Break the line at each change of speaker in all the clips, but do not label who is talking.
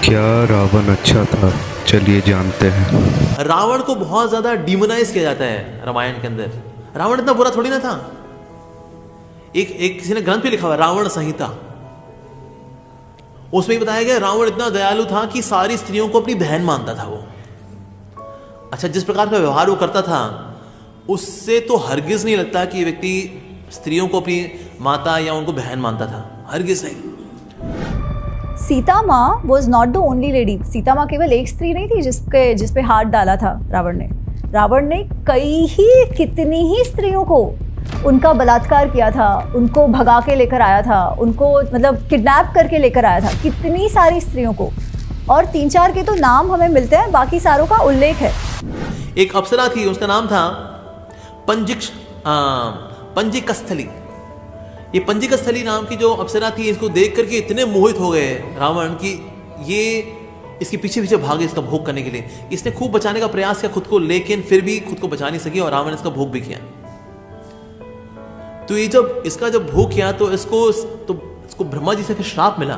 क्या रावण अच्छा था? चलिए जानते हैं।
रावण को बहुत ज्यादा डिमोनाइज किया जाता है रामायण के अंदर। रावण इतना बुरा थोड़ी ना था। एक किसी ने ग्रंथ भी लिखा हुआ रावण संहिता, उसमें भी बताया गया रावण इतना दयालु था कि सारी स्त्रियों को अपनी बहन मानता था वो। अच्छा, जिस प्रकार का व्यवहार वो करता था उससे तो हरगिज नहीं लगता कि ये व्यक्ति स्त्रियों को अपनी माता या उनको बहन मानता था, हरगिज नहीं।
सीता माँ was not the only lady. Sita माँ केवल एक स्त्री नहीं थी जिसपे हाथ डाला था रावण ने कितनी ही स्त्रियों को उनका बलात्कार किया था, उनको भगा के लेकर आया था, उनको मतलब किडनैप करके लेकर आया था, कितनी सारी स्त्रियों को। और 3-4 के तो नाम हमें मिलते हैं, बाकी सारों का उल्लेख है।
एक अप्सरा थी, उसका नाम था पंजिकस्थली। ये पंजिकस्थली नाम की जो अप्सरा थी, इसको देख करके इतने मोहित हो गए रावण कि ये इसके पीछे पीछे भागे इसका भोग करने के लिए। इसने खूब बचाने का प्रयास किया खुद को, लेकिन फिर भी खुद को बचा नहीं सकी और रावण इसका भोग भी किया। तो ये जब इसका भोग किया तो इसको ब्रह्मा जी से फिर श्राप मिला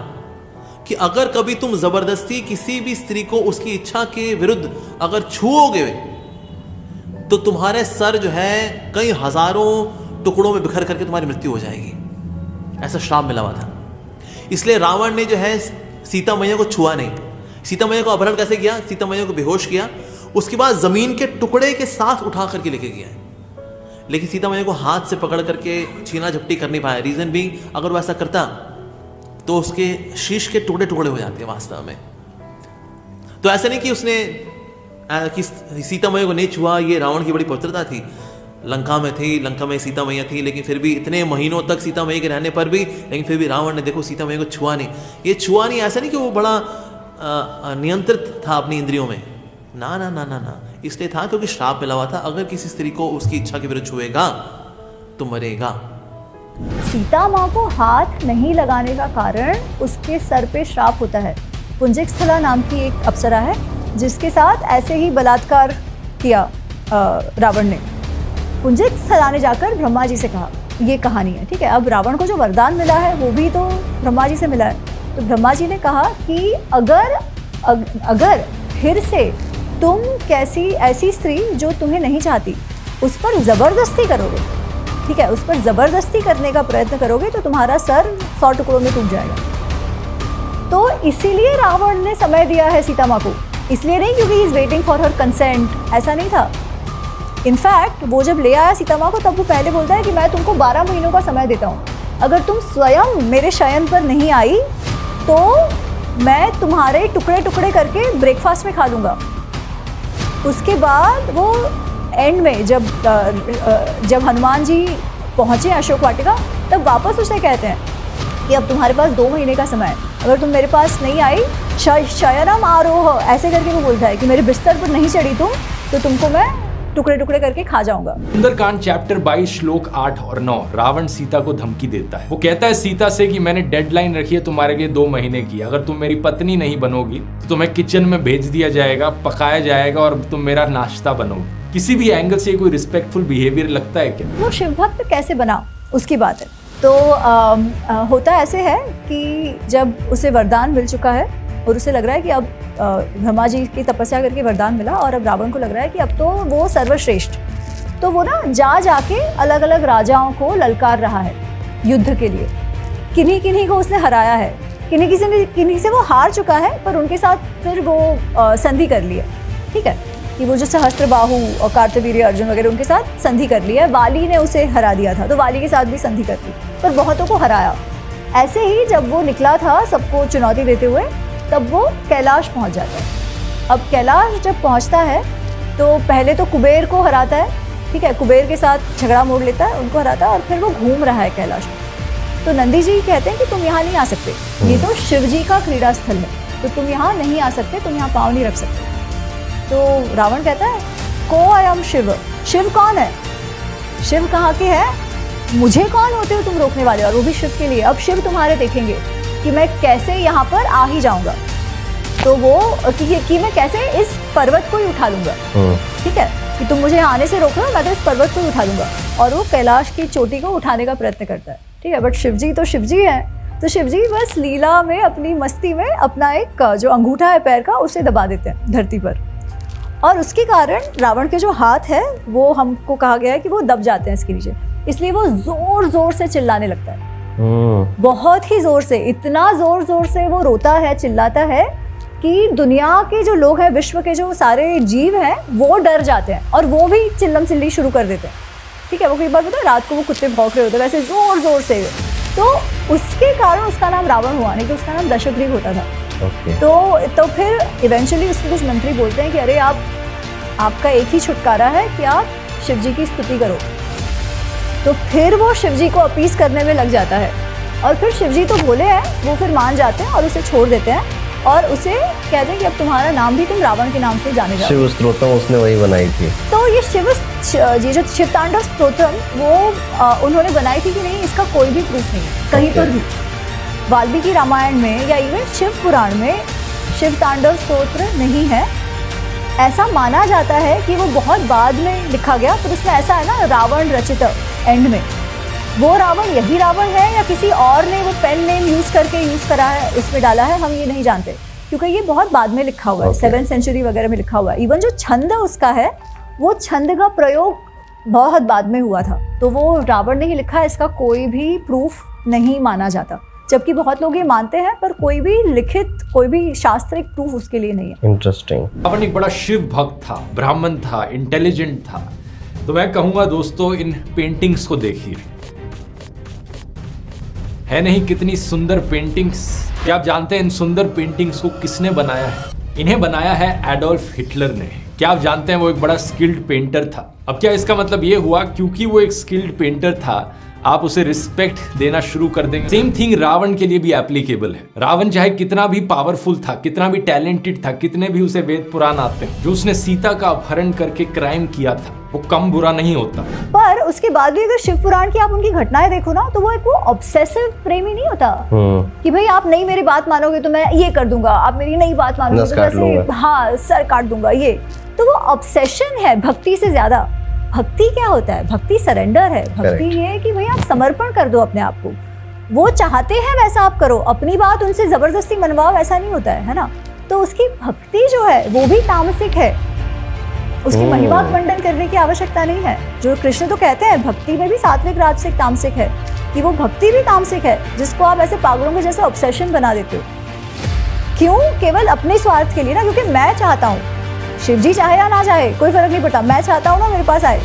कि अगर कभी तुम जबरदस्ती किसी भी स्त्री को उसकी इच्छा के विरुद्ध अगर छुओगे तो तुम्हारे सर जो है कई हजारों टुकड़ों में बिखर करके तुम्हारी मृत्यु हो जाएगी। ऐसा श्राप मिला हुआ था। इसलिए रावण ने जो है सीता मैया को छुआ नहीं। सीता मैया को अपहरण कैसे किया? सीता मैया को बेहोश किया, उसके बाद जमीन के टुकड़े के साथ उठा करके लेके गया, लेकिन सीता मैया को हाथ से पकड़ करके छीना झपटी कर नहीं पाया। रीजन भी, अगर वो ऐसा करता तो उसके शीश के टुकड़े टुकड़े हो जाते हैं वास्तव में। तो ऐसा नहीं कि उसने कि सीता मैया को नहीं छुआ। ये रावण की बड़ी पवित्रता थी। लंका में सीता मैया थी, लेकिन फिर भी इतने महीनों तक सीता मैया के रहने पर भी, लेकिन फिर भी रावण ने देखो सीता मैया को छुआ नहीं। ये छुआ नहीं ऐसा नहीं कि वो बड़ा नियंत्रित था अपनी इंद्रियों में, ना ना ना ना ना, इसलिए था क्योंकि श्राप मिला हुआ था, अगर किसी स्त्री को उसकी इच्छा के विरुद्ध छुएगा तो मरेगा।
सीता माँ को हाथ नहीं लगाने का कारण उसके सर पे श्राप होता है। पुंजिकस्थला नाम की एक अप्सरा है जिसके साथ ऐसे ही बलात्कार किया रावण ने। पुंजिकस्थला ने जाकर ब्रह्मा जी से कहा, ये कहानी है, ठीक है। अब रावण को जो वरदान मिला है वो भी तो ब्रह्मा जी से मिला है। तो ब्रह्मा जी ने कहा कि अगर फिर से तुम ऐसी स्त्री जो तुम्हें नहीं चाहती उस पर ज़बरदस्ती करोगे, ठीक है, उस पर ज़बरदस्ती करने का प्रयत्न करोगे तो तुम्हारा सर 100 टुकड़ों में टूट जाएगा। तो इसीलिए रावण ने समय दिया है सीता माँ को, इसलिए नहीं क्योंकि he is waiting for her consent, ऐसा नहीं था। इनफैक्ट वो जब ले आया सीता माँ को तब वो पहले बोलता है कि मैं तुमको 12 महीनों का समय देता हूँ, अगर तुम स्वयं मेरे शयन पर नहीं आई तो मैं तुम्हारे टुकड़े टुकड़े करके ब्रेकफास्ट में खा लूँगा। उसके बाद वो एंड में जब हनुमान जी पहुँचे अशोक वाटिका, तब वापस उसे कहते हैं कि अब तुम्हारे पास 2 महीने का समय है, अगर तुम मेरे पास नहीं आई, शयनम आरोह ऐसे करके वो बोलता है कि मेरे बिस्तर पर नहीं चढ़ी तुम तो तुमको मैं टुकड़े टुकड़े करके खा जाऊंगा।
सुंदरकांड चैप्टर 22 श्लोक 8 और 9 रावण सीता को धमकी देता है। वो कहता है सीता से कि मैंने डेडलाइन रखी है तुम्हारे लिए 2 महीने की, अगर तुम मेरी पत्नी नहीं बनोगी तो तुम्हें किचन में भेज दिया जाएगा, पकाया जाएगा और तुम मेरा नाश्ता बनोगे। किसी भी एंगल से कोई रिस्पेक्टफुल बिहेवियर लगता है क्या?
वो शिव भक्त कैसे बना उसकी बात है। तो होता ऐसे है कि जब उसे वरदान मिल चुका है और उसे लग रहा है कि अब ब्रह्मा जी की तपस्या करके वरदान मिला और अब रावण को लग रहा है कि अब तो वो सर्वश्रेष्ठ, तो वो ना जाके अलग अलग राजाओं को ललकार रहा है युद्ध के लिए। किन्हीं को उसने हराया है, किन्हीं से वो हार चुका है, पर उनके साथ फिर वो संधि कर ली है, ठीक है, कि वो जो सहस्त्रबाहु और कार्तवीर्य अर्जुन वगैरह उनके साथ संधि कर ली है। वाली ने उसे हरा दिया था तो वाली के साथ भी संधि कर ली, पर बहुतों को हराया। ऐसे ही जब वो निकला था सबको चुनौती देते हुए, तब वो कैलाश पहुंच जाता है। अब कैलाश जब पहुंचता है तो पहले तो कुबेर को हराता है, ठीक है, कुबेर के साथ झगड़ा मोड़ लेता है, उनको हराता है और फिर वो घूम रहा है कैलाश में। तो नंदी जी कहते हैं कि तुम यहाँ नहीं आ सकते, ये तो शिव जी का क्रीड़ा स्थल है, तो तुम यहाँ नहीं आ सकते, तुम यहाँ पाँव नहीं रख सकते। तो रावण कहता है को अयम शिव, शिव कौन है, शिव कहाँ के है, मुझे कौन होते हो तुम रोकने वाले, और वो भी शिव के लिए। अब शिव तुम्हारे देखेंगे कि मैं कैसे यहाँ पर आ ही जाऊँगा, तो वो कि मैं कैसे इस पर्वत को ही उठा लूँगा, ठीक है, कि तुम मुझे आने से रोक रहे हो, मैं तो इस पर्वत को ही उठा लूँगा। और वो कैलाश की चोटी को उठाने का प्रयत्न करता है, ठीक है, बट शिवजी तो शिवजी है, तो शिव जी बस लीला में अपनी मस्ती में अपना एक जो अंगूठा है पैर का उसे दबा देते हैं धरती पर, और उसके कारण रावण के जो हाथ है वो हमको कहा गया है कि वो दब जाते हैं इसके नीचे, इसलिए वो जोर जोर से चिल्लाने लगता है, बहुत ही जोर से, इतना जोर जोर से वो रोता है, चिल्लाता है कि दुनिया के जो लोग हैं, विश्व के जो सारे जीव हैं वो डर जाते हैं और वो भी चिल्लम चिल्ली शुरू कर देते हैं। ठीक है, वो कई बार पता है रात को वो कुत्ते भौंक रहे होते हैं वैसे जोर जोर से, तो उसके कारण उसका नाम रावण हुआ, नहीं तो उसका नाम दशग्रीव होता था। तो फिर इवेंचुअली उसके कुछ मंत्री बोलते हैं कि अरे आपका एक ही छुटकारा है कि आप शिव जी की स्तुति करो। तो फिर वो शिव जी को अपीस करने में लग जाता है और फिर शिव जी तो भोले हैं, वो फिर मान जाते हैं और उसे छोड़ देते हैं और उसे कहते हैं कि अब तुम्हारा नाम भी तुम रावण के नाम से जाने जाओ।
शिव स्तोत्रम उसने वही बनाई थी। तो
ये जो शिव तांडव स्तोत्रम वो उन्होंने बनाई थी कि नहीं, इसका कोई भी प्रूफ नहीं है कहीं पर भी। वाल्मीकि रामायण में या इवन शिव पुराण में शिव तांडव स्तोत्र नहीं है। ऐसा माना जाता है कि वो बहुत बाद में लिखा गया, पर उसमें ऐसा है ना रावण रचित एंड में, वो रावण यही रावण है या किसी और ने वो पेन नेम यूज़ करके यूज़ करा है, इसमें डाला है, हम ये नहीं जानते क्योंकि ये बहुत बाद में लिखा हुआ है, 7th सेंचुरी वगैरह में लिखा हुआ है। इवन जो छंद उसका है वो छंद का प्रयोग बहुत बाद में हुआ था, तो वो रावण ने ही लिखा है, इसका कोई भी प्रूफ नहीं माना जाता, जबकि बहुत लोग ये मानते हैं पर कोई भी लिखित कोई भी शास्त्रिक प्रूफ उसके लिए नहीं है।
इंटरेस्टिंग।
रावण एक बड़ा शिव भक्त था, ब्राह्मण था, इंटेलिजेंट था। तो मैं कहूंगा दोस्तों इन पेंटिंग्स को देखिए, है नहीं कितनी सुंदर पेंटिंग्स। क्या आप जानते हैं इन सुंदर पेंटिंग्स को किसने बनाया है? इन्हें बनाया है एडोल्फ हिटलर ने। क्या आप जानते हैं वो एक बड़ा स्किल्ड पेंटर था। अब क्या इसका मतलब ये हुआ क्योंकि वो एक स्किल्ड पेंटर था आप उसे रिस्पेक्ट देना शुरू कर देंगे? सेम थिंग रावण के लिए भी एप्लीकेबल है। रावण चाहे कितना भी पावरफुल था, कितना भी टैलेंटेड था, कितने भी उसे वेद पुराण आते हैं, जो उसने सीता का अपहरण करके क्राइम किया था वो कम बुरा नहीं होता।
पर उसके बाद भी अगर शिव पुराण की आप उनकी घटनाएं देखो ना, तो वो एक वो ऑब्सेसिव प्रेमी नहीं होता कि भाई आप नहीं मेरी बात मानोगे तो मैं ये कर दूंगा, आप मेरी नहीं बात मानोगे तो वैसे हाँ सर काट दूंगा, ये तो वो ऑब्सेशन है भक्ति से ज्यादा। भक्ति क्या होता है? भक्ति सरेंडर है। भक्ति ये है कि भाई आप समर्पण कर दो अपने आप को, वो चाहते हैं वैसा आप करो, अपनी बात उनसे जबरदस्ती मनवाओ, ऐसा नहीं होता है ना। तो उसकी भक्ति जो है वो भी तामसिक है, उसकी महिमा मंडन करने की आवश्यकता नहीं है। जो कृष्ण तो कहते हैं भक्ति में भी सात्विक राजसिक तामसिक है, कि वो भक्ति भी तामसिक है जिसको आप ऐसे पागलों के जैसे ऑब्सेशन बना देते हो। क्यों? केवल अपने स्वार्थ के लिए ना, क्योंकि मैं चाहता हूँ, शिव जी चाहे या ना चाहे कोई फर्क नहीं पड़ता, मैं चाहता हूँ ना मेरे पास आए।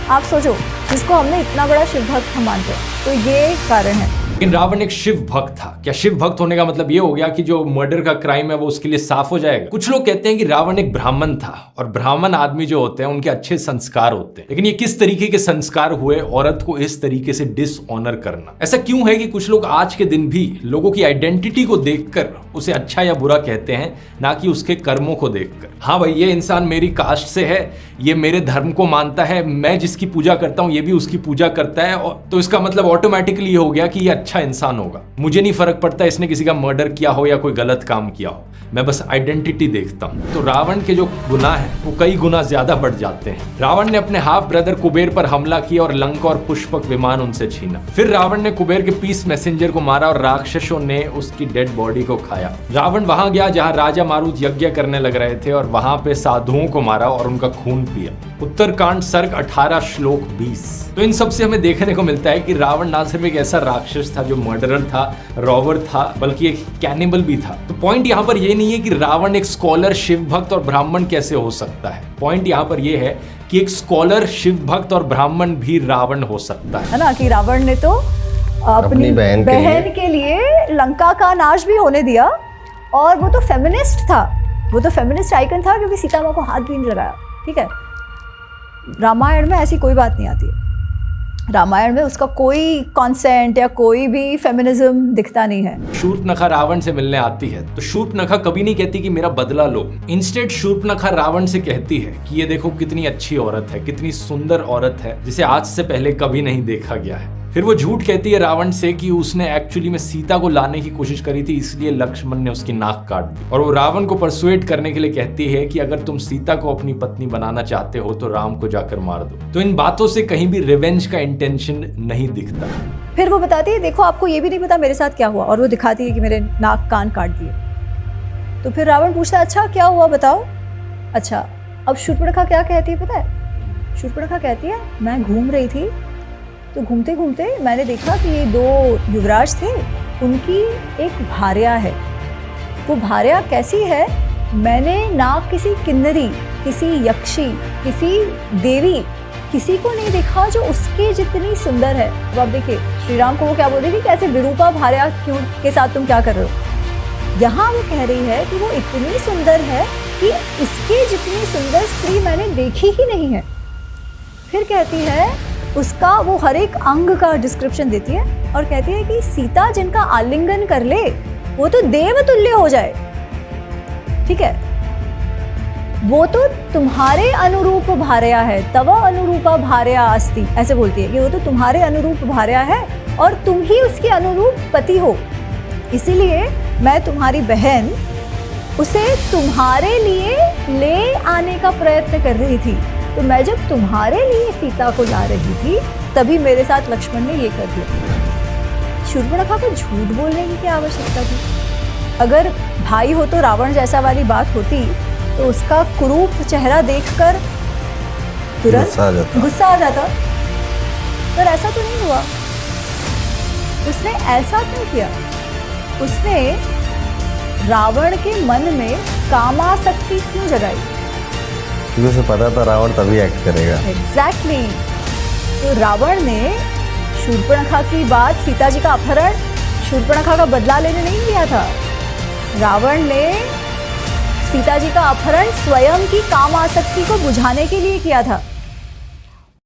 आप सोचो जिसको हमने इतना बड़ा शिव भक्त हम मानते हैं, तो ये कारण है।
लेकिन रावण एक शिव भक्त था। क्या शिव भक्त होने का मतलब ये हो गया कि जो मर्डर का क्राइम है वो उसके लिए साफ हो जाएगा? कुछ लोग कहते हैं कि रावण एक ब्राह्मण था और ब्राह्मण आदमी जो होते हैं उनके अच्छे संस्कार होते हैं। लेकिन ये किस तरीके के संस्कार हुए औरत को इस तरीके से डिसऑनर करना? ऐसा क्यों है कि कुछ लोग आज के दिन भी लोगों की आइडेंटिटी को देखकर उसे अच्छा या बुरा कहते हैं, ना कि उसके कर्मों को देखकर? हाँ भाई, ये इंसान मेरी कास्ट से है, ये मेरे धर्म को मानता है, मैं जिसकी पूजा करता हूँ ये भी उसकी पूजा करता है, तो इसका मतलब ऑटोमेटिकली ये हो गया कि ये अच्छा इंसान होगा। मुझे नहीं फर्क पड़ता इसने किसी का मर्डर किया हो या कोई गलत काम किया हो, मैं बस आइडेंटिटी देखता हूँ। तो रावण के जो गुनाह है वो कई गुना ज्यादा बढ़ जाते हैं। रावण ने अपने हाफ ब्रदर कुबेर पर हमला किया और लंका और पुष्पक विमान उनसे छीना। फिर रावण ने कुबेर के पीस मैसेंजर को मारा और राक्षसों ने उसकी डेड बॉडी को खाया। रावण वहां गया जहां राजा मारुत यज्ञ करने लग रहे थे और वहां पे साधुओं को मारा और उनका खून पिया। उत्तरकांड सर्ग 18 श्लोक 20। तो इन सब से हमें देखने को मिलता है कि रावण ना सिर्फ एक ऐसा राक्षस था जो मर्डरर था, रॉबर था, बल्कि एक कैनिबल भी था। तो पॉइंट यहाँ पर ये नहीं है कि रावण एक स्कॉलर, शिव भक्त और ब्राह्मण कैसे हो सकता है। पॉइंट यहाँ पर ये है कि एक स्कॉलर, शिव भक्त और ब्राह्मण भी रावण हो सकता है
ना। कि रावण ने तो अपनी बहन के लिए लंका का नाश भी होने दिया, और वो तो फेमिनिस्ट था, वो तो फेमिनिस्ट आइकन था क्योंकि सीता माँ को हाथ भी नहीं लगाया। ठीक है, रामायण में ऐसी कोई बात नहीं आती है। रामायण में उसका कोई कॉन्सेंट या कोई भी फेमिनिज्म दिखता नहीं है।
शूर्पणखा रावण से मिलने आती है तो शूर्पणखा कभी नहीं कहती कि मेरा बदला लो। इंस्टेड शूर्पणखा रावण से कहती है कि ये देखो कितनी अच्छी औरत है, कितनी सुंदर औरत है, जिसे आज से पहले कभी नहीं देखा गया है। फिर वो झूठ कहती है रावण से कि उसने एक्चुअली में सीता को लाने की कोशिश करी थी, इसलिए लक्ष्मण ने उसकी नाक काट दी। और वो रावण को परसुएट करने के लिए कहती है कि अगर तुम सीता को अपनी पत्नी बनाना चाहते हो तो राम को जाकर मार दो। तो इन बातों से कहीं भी रिवेंज का इंटेंशन नहीं दिखता।
फिर वो बताती है देखो आपको ये भी नहीं पता मेरे साथ क्या हुआ, और वो दिखाती है कि मेरे नाक कान काट दिए। तो फिर रावण पूछता है अच्छा क्या हुआ बताओ। अच्छा अब शूर्पणखा क्या कहती है पता है? शूर्पणखा कहती है मैं घूम रही थी तो घूमते घूमते मैंने देखा कि ये दो युवराज थे, उनकी एक भार्या है। वो भार्या कैसी है, मैंने ना किसी किन्नरी, किसी यक्षी, किसी देवी, किसी को नहीं देखा जो उसके जितनी सुंदर है। अब आप देखिए श्री राम को वो क्या बोल रही थी, कैसे विरूपा भार्या क्यों के साथ तुम क्या कर रहे हो। यहाँ वो कह रही है कि वो इतनी सुंदर है कि इसके जितनी सुंदर स्त्री मैंने देखी ही नहीं है। फिर कहती है उसका वो हर एक अंग का डिस्क्रिप्शन देती है और कहती है कि सीता जिनका आलिंगन कर ले वो तो देवतुल्य हो जाए, ठीक है, वो तो तुम्हारे अनुरूप भार्या है, तव अनुरूपा भार्या अस्ति, ऐसे बोलती है कि वो तो तुम्हारे अनुरूप भार्या है और तुम ही उसके अनुरूप पति हो। इसीलिए मैं तुम्हारी बहन उसे तुम्हारे लिए ले आने का प्रयत्न कर रही थी। तो मैं जब तुम्हारे लिए सीता को ला रही थी तभी मेरे साथ लक्ष्मण ने ये कर दिया। शूर्पणखा को झूठ बोलने की क्या आवश्यकता थी? अगर भाई हो तो रावण जैसा वाली बात होती तो उसका कुरूप चेहरा देखकर तुरंत गुस्सा आ जाता, पर ऐसा तो नहीं हुआ। उसने ऐसा क्यों किया? उसने रावण के मन में कामासक्ति क्यों जगाई?
क्योंकि उसे पता था रावण तभी एक्ट करेगा।
एग्जैक्टली। तो रावण ने शूर्पणखा की बात, सीता जी का अपहरण शूर्पणखा का बदला लेने नहीं किया था। रावण ने सीता जी का अपहरण स्वयं की कामासक्ति को बुझाने के लिए किया था।